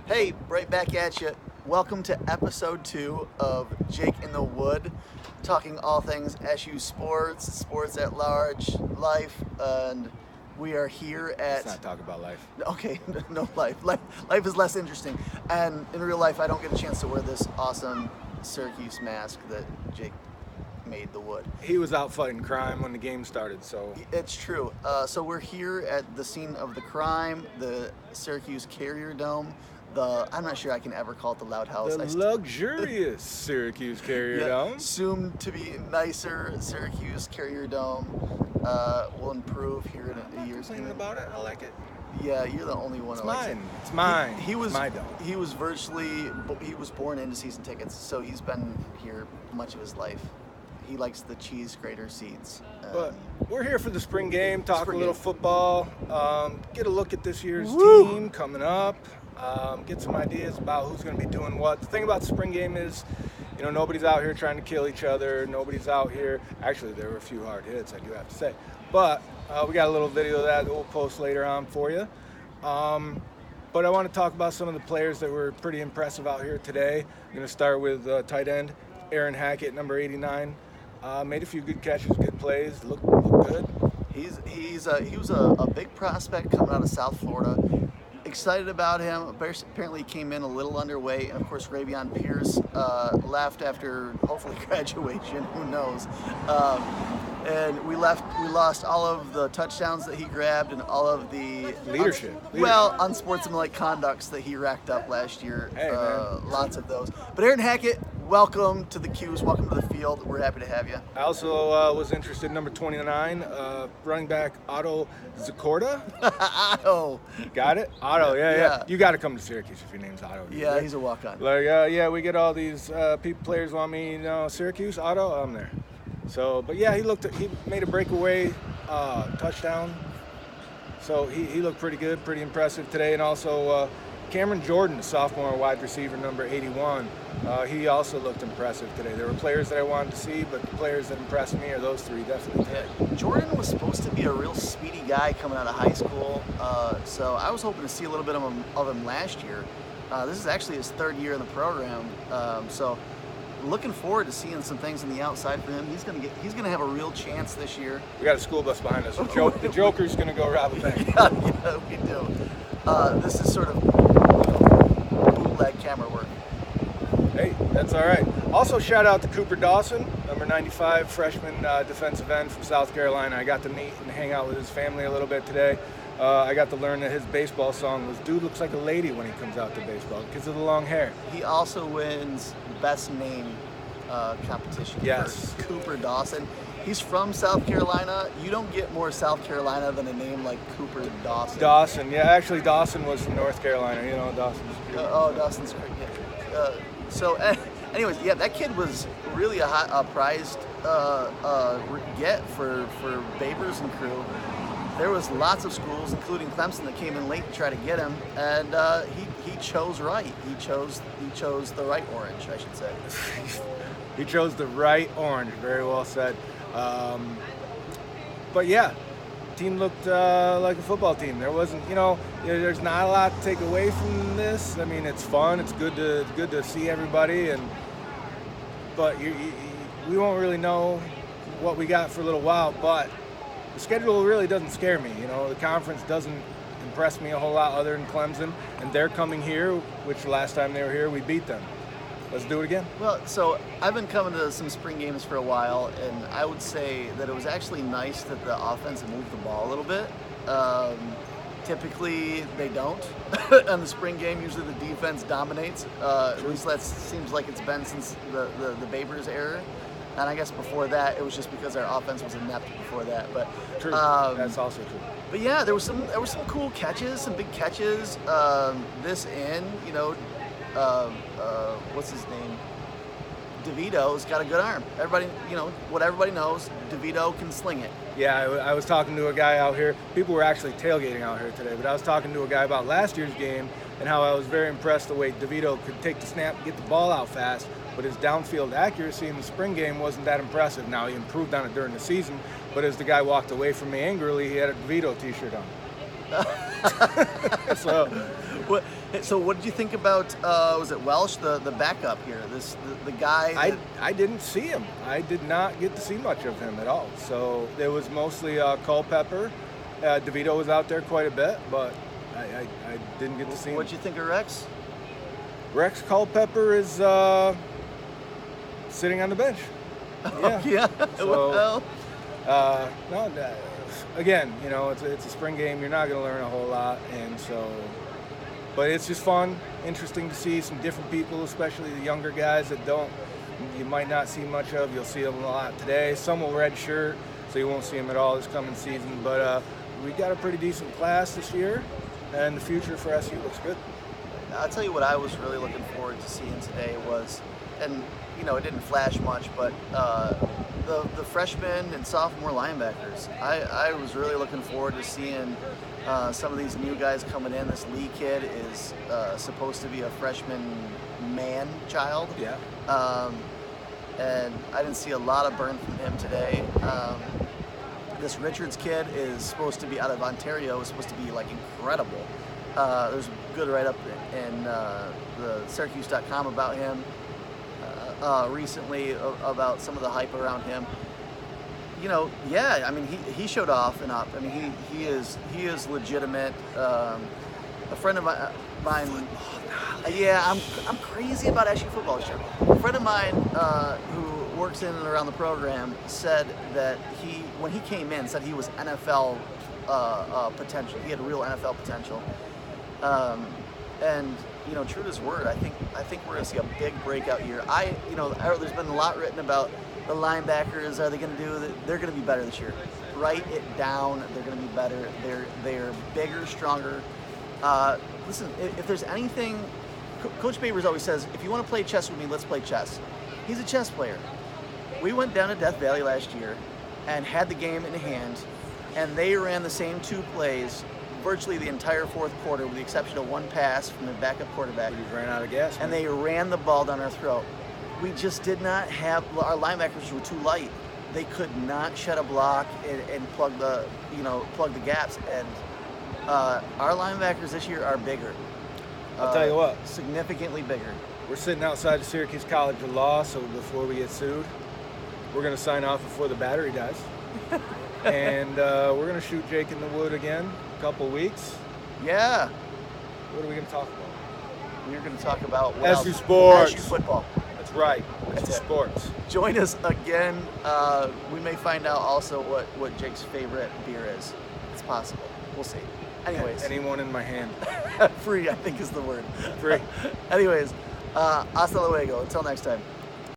Hey, right back at you. Welcome to episode 2 of Jake in the Wood, talking all things SU sports, sports at large, life, and we are here Let's at. not talk about life. Okay, no life. Life is less interesting. And in real life, I don't get a chance to wear this awesome Syracuse mask that Jake made the wood. He was out fighting crime when the game started, so It's true. So we're here at the scene of the crime, the Syracuse Carrier Dome. I'm not sure I can ever call it the Loud House. the luxurious Syracuse Carrier Dome. Soon to be nicer Syracuse Carrier Dome will improve here in a year's Complaining time. about it, I like it. Yeah, you're the only one It's who likes mine. it. It's mine. He was It's my dome. he was he was born into season tickets, so he's been here much of his life. He likes the cheese grater seats. But we're here for the spring game, talk Spring a little game. football, get a look at this year's Woo! team coming up, get some ideas about who's going to be doing what. The thing about the spring game is, nobody's out here trying to kill each other. Nobody's out here. Actually, there were a few hard hits, I do have to say. But we got a little video of that we'll post later on for you. But I want to talk about some of the players that were pretty impressive out here today. I'm going to start with tight end Aaron Hackett, number 89. Made a few good catches, good plays, looked good. He was a big prospect coming out of South Florida. Excited about him. Apparently he came in a little underweight, and of course Ravion Pierce left after hopefully graduation. Who knows? And we lost all of the touchdowns that he grabbed and all of the Leadership. unsportsmanlike conducts that he racked up last year. Hey, man. Lots of those. But Aaron Hackett, welcome to the Qs. Welcome to the field. We're happy to have you. I also was interested in number 29, running back Otto Zakorda. Oh, Got it? Otto, yeah. Yeah. You got to come to Syracuse if your name's Otto. yeah, he's a walk-on. Like, we get all these players want me, Syracuse, Otto, I'm there. So, but yeah, he made a breakaway touchdown. So he looked pretty good, pretty impressive today. And also Cameron Jordan, sophomore wide receiver, number 81. He also looked impressive today. There were players that I wanted to see, but the players that impressed me are those three, definitely. Yeah, Jordan was supposed to be a real speedy guy coming out of high school, so I was hoping to see a little bit of him last year. This is actually his third year in the program, so looking forward to seeing some things on the outside for him. He's gonna have a real chance this year. We got a school bus behind us. The Joker's going to go rob a bank. Yeah, we do. This is sort of bootleg camera work. Hey, that's all right. Also, shout out to Cooper Dawson, number 95, freshman defensive end from South Carolina. I got to meet and hang out with his family a little bit today. I got to learn that his baseball song was "Dude looks like a lady when he comes out to baseball" because of the long hair. He also wins best name competition. Yes. For Cooper Dawson. He's from South Carolina. You don't get more South Carolina than a name like Cooper Dawson. Dawson, yeah, actually Dawson was from North Carolina. Dawson's. Dawson's great. Yeah. Anyways, yeah, that kid was really a prized get for Babers and crew. There was lots of schools, including Clemson, that came in late to try to get him, and he chose right. He chose the right orange, I should say. He chose the right orange. Very well said. But yeah, team looked like a football team. There wasn't, there's not a lot to take away from this. I mean, it's fun. It's good to see everybody, but we won't really know what we got for a little while. But the schedule really doesn't scare me. The conference doesn't impress me a whole lot other than Clemson, and they're coming here, which last time they were here, we beat them. Let's do it again. Well, so I've been coming to some spring games for a while, and I would say that it was actually nice that the offense moved the ball a little bit. Typically, they don't. On the spring game, usually the defense dominates. At least that seems like it's been since the Babers era. And I guess before that, it was just because our offense was inept before that. But True. That's also true. But yeah, there were some cool catches, some big catches. This end, what's his name? DeVito's got a good arm. Everybody, what everybody knows, DeVito can sling it. Yeah, I was talking to a guy out here. People were actually tailgating out here today, but I was talking to a guy about last year's game and how I was very impressed the way DeVito could take the snap, get the ball out fast, but his downfield accuracy in the spring game wasn't that impressive. Now, he improved on it during the season, but as the guy walked away from me angrily, he had a DeVito t-shirt on. So So what did you think about, was it Welsh, the backup here? The guy. I didn't see him. I did not get to see much of him at all. So there was mostly Culpepper. DeVito was out there quite a bit, but I didn't get to see him. What'd you think of Rex? Rex Culpepper is sitting on the bench. Yeah. Yeah. So, no, again, you know, it's a spring game. You're not going to learn a whole lot, and so, but it's just fun, interesting to see some different people, especially the younger guys that you might not see much of. You'll see them a lot today. Some will red shirt, so you won't see them at all this coming season. But we got a pretty decent class this year, and the future for SU looks good. I'll tell you what I was really looking forward to seeing today was, and you know, it didn't flash much, but the freshmen and sophomore linebackers. I was really looking forward to seeing some of these new guys coming in. This Lee kid is supposed to be a freshman man-child. Yeah. And I didn't see a lot of burn from him today. This Richards kid is supposed to be out of Ontario, is supposed to be like incredible. There's a good write-up in the Syracuse.com about him recently, about some of the hype around him. You know, yeah, I mean, he showed off and up. I mean, he is legitimate. A friend of mine, yeah, I'm crazy about SU football. Sure. A friend of mine who works in and around the program said that when he came in, said he was NFL potential. He had real NFL potential. And you know, true to his word, I think we're gonna see a big breakout year. There's been a lot written about the linebackers. Are they gonna do? They're gonna be better this year. Write it down. They're gonna be better. They're bigger, stronger. Listen, if there's anything, Coach Babers always says, if you want to play chess with me, let's play chess. He's a chess player. We went down to Death Valley last year and had the game in hand, and they ran the same two plays virtually the entire fourth quarter, with the exception of one pass from the backup quarterback. We ran out of gas. And they ran the ball down our throat. We just did not have, our linebackers were too light. They could not shed a block and plug the gaps. And our linebackers this year are bigger. I'll tell you what. Significantly bigger. We're sitting outside the Syracuse College of Law, so before we get sued, we're going to sign off before the battery dies. And we're going to shoot Jake in the Wood again in a couple weeks. Yeah. What are we going to talk about? We're going to talk about SU sports. SU football. That's right. That's SU sports. Join us again. We may find out also what Jake's favorite beer is. It's possible. We'll see. Anyways. Anyone in my hand. Free, I think, is the word. Free. Anyways, hasta luego. Until next time.